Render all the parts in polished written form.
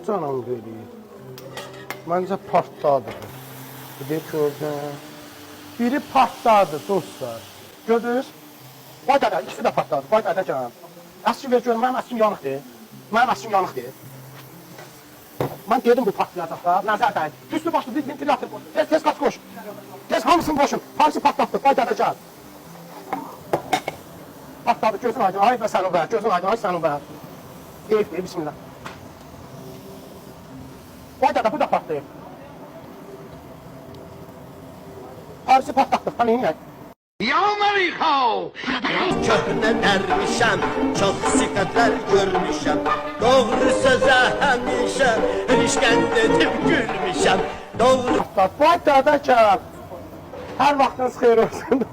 Canım veriyor. Məncə partladı. Bir de gördün. Biri partladı dostlar. Gördünüz? Vay dada, ikisi de partladı. Vay dada canım. Əsim ver görüm, mənim əsim yanıqdır. Mənim əsim yanıqdır. Mən dedim bu partlayacaq da, nəzər dəyin. Üstü başlı bir ventilator qoş. Tez qaç qoş. Tez hamısını qoşun. Hamısı partlatdı. Vay dada canım. Partladı, gözün aydın. Ay və səni ver, gözün aydın. Ay səni ver. Deyib, bismillah. Vay dada, bu da partlayıb. Parisi patlatdı, ha neyini yək? Amerika! Köhnə dərmişəm, çox sifətlər görmüşəm. Doğru sözə həmişə ilişkən edib gülmüşəm. Doğru Vay dada canım. Hər vaxtınız xeyir olsun.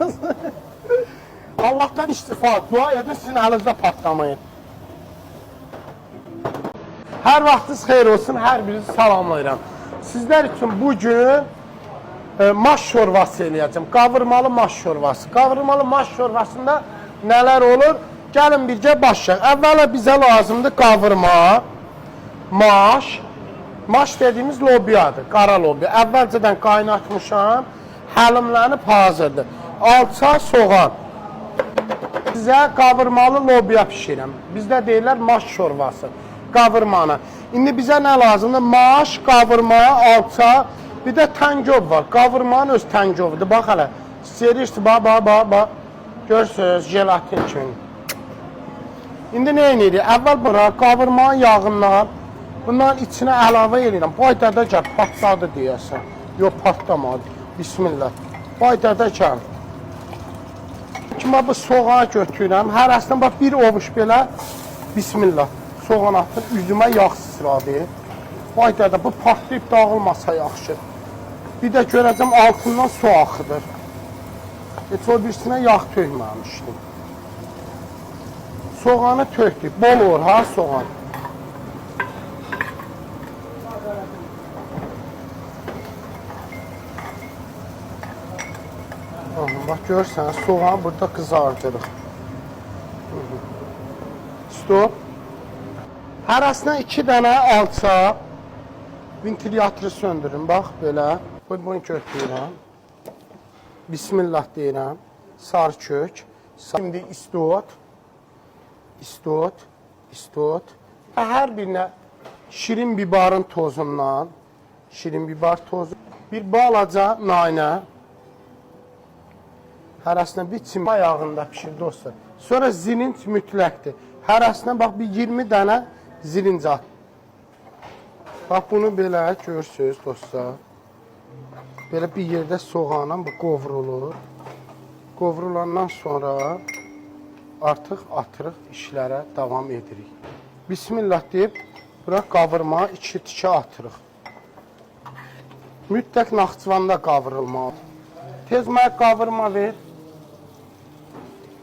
Allah'tan istifa, dua edin, sizin əlinizdə partlamayın. Hər vaxtınız xeyir olsun, hər birinizi salamlayıram. Sizlər üçün bugün maş şorvası eləyəcəm. Qavırmalı maş şorvası. Qavırmalı maş şorvasında nələr olur? Gəlin bircə başlayaq. Əvvəla bizə lazımdır qavırma, maş. Maş dediyimiz lobiyadır, qara lobiya. Əvvəlcədən qaynatmışam, həlimlənib hazırdır. Alça, soğan. Sizə qavırmalı lobiya pişirəm. Bizdə deyirlər maş şorvası, qavırmanı. İndi bizə nə lazımdır? Maş, qavırma, alça, bir də təngöv var. Qavırmanın öz təngovudur. Bax hələ, serirsiniz, bax. Görürsünüz, jelatin kimi. İndi nə edirik? Əvvəl bura qavırmanın yağından bunların içinə əlavə edirəm. Vay dədə gəl, patladı deyəsən. Yox, patlamadı. Bismillah. Vay dədə gəl. Kimi bu soğanı götürürəm. Hərəsindən bax bir ovuş belə. Bismillah. Soğan atır, üzümə yağ sıçradı. Vay dədə, bu partlayıb dağılmasa yaxşı. Bir də görəcəm altından su axıdır. Heç o birisinə yağ tökməmişdim. Soğanı tökdük. Bol olur ha soğan. Bax görürsən, soğanı burada qızardırıq. Stop. Hərəsindən 2 dənə alça. Ventilyatörü söndürün, bax belə. Bunu götürürəm. Bismillah deyirəm. Sarı kök. Şimdi istot. Hər birinə şirin bibarın tozundan, şirin bibar tozu, bir balaca naynə. Hərəsindən bir çimə yağında pişir dostlar. Sonra zilinç mütləqdir. Hərəsindən bax bir 20 dənə zilinç at. Bax bunu belə görürsünüz dostlar. Belə bir yerdə soğanla bu qovrulur. Qovrulandan sonra artıq atırıq, işlərə davam edirik. Bismillah deyib, bura qavırma, 2 tikə atırıq. Mütləq Naxçıvanda qavrılmalı. Tez mənə qavırma ver.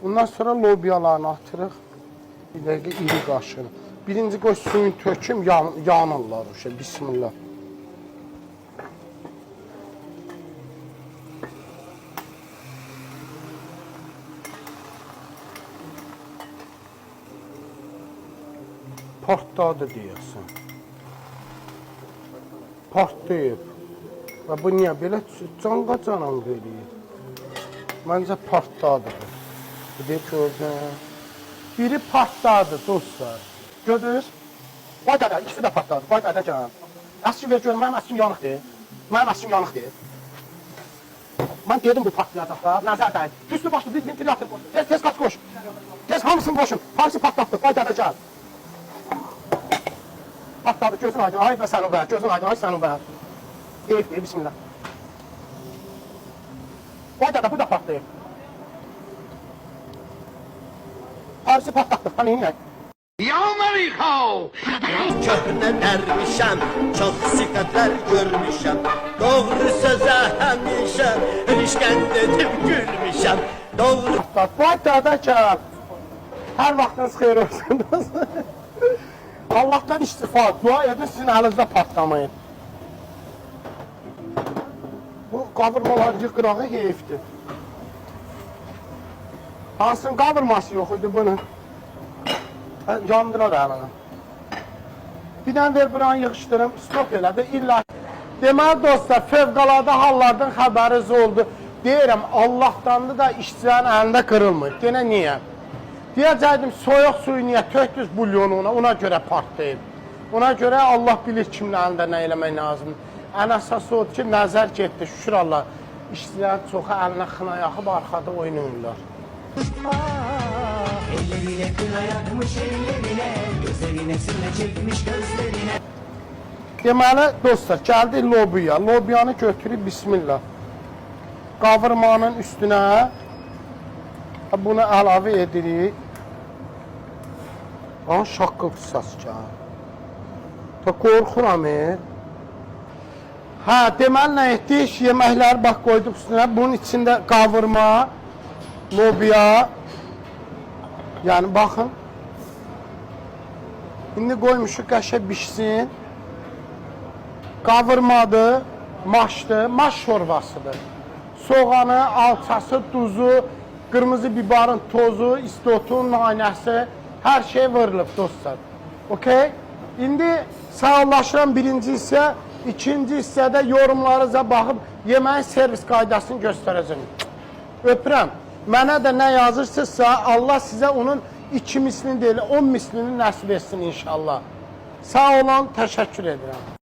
Bundan sonra lobiyalarını atırıq. Bir dəqiqə iri qaşını. Birinci qoy suyun töküm, yanırlar. Bismillah. Partladı deyəsən. Partlayıb. Və bu niyə belə canqa-canan verir? Məncə partladı. Bir de gördün. Biri partladı dostlar. Gördünüz? Vay dada, ikisi de partladı. Vay dada canım. Əsim ver görüm, mənim əsim yanıqdır. Mənim əsim yanıqdır. Mən dedim bu partlayacaq da, nəzər dəyin. Üstü başlı bir ventilator qoş. Tez qaç qoş. Tez hamısını qoşun. Parisi patlatdı. Vay dada canım. Patladı, gözün aydın. Ay və səni ver, gözün aydın. Ay səni ver. Deyib, bismillah. Vay dada, bu da partlayıb. Parisi patlatdı. Ha neyini yək? Amerika! köhnə dərmişəm, çox sifətlər görmüşəm. Doğru sözə həmişə ilişkən edib gülmüşəm. Doğru Vay dada gəl. Hər vaxtınız xeyir olsun. Allah'tan istifa, dua edin, sizin əlinizdə partlamayın. Bu qavırmalar yıqırağı heyifdir. Hansının qavırması yox idi bunun. Yandırar əlini. Bir dənə ver buranı yığışdırım. Stop elədi. İlla. Deməli dostlar, fövqəladə hallardan xəbəriniz oldu. Deyirəm, Allahdandır da işçilərin əlində qırılmır. Yenə niyə? Deyəcəkdim, soyuq suyu niyə tökdünüz bulyonuna, ona görə partlayıb. Ona görə Allah bilir kimin əlində nə eləmək lazımdır. Ən əsası odur ki, nəzər getdi, şükür Allah. İşçilərin çoxu əlinə xına yaxıb arxada oynayırlar. Ellerine kına yakmış ellerine, gözlerine sine çekmiş gözlerine. Deməli, dostlar, gəldik lobiya. Lobiyanı götürüb, bismillah. Qavurmanın üstünə bunu əlavə edirik. Aha, şaqqıltı səs gəlir. Qorxuram. Hə, deməli nə etdik? Yeməkləri bax qoyduq üstünə. Bunun içində qavurma, lobiya. Yəni, baxın. İndi qoymuşuq, qəşəng bişsin. Qavurmadır, maşdır, maş şorvasıdır. Soğanı, alçası, duzu, qırmızı bibarın tozu, istotun, nanəsi, hər şey vırılıb dostlar. Okey? İndi sağollaşıram birinci hissə, ikinci hissədə yorumlarınıza baxıb yeməyin servis qaydasını göstərəcəm. Öpürəm. Mənə də nə yazırsınızsa, Allah sizə onun 2 mislini deyil, 10 mislini nəsib etsin inşallah. Sağ olun, təşəkkür edirəm.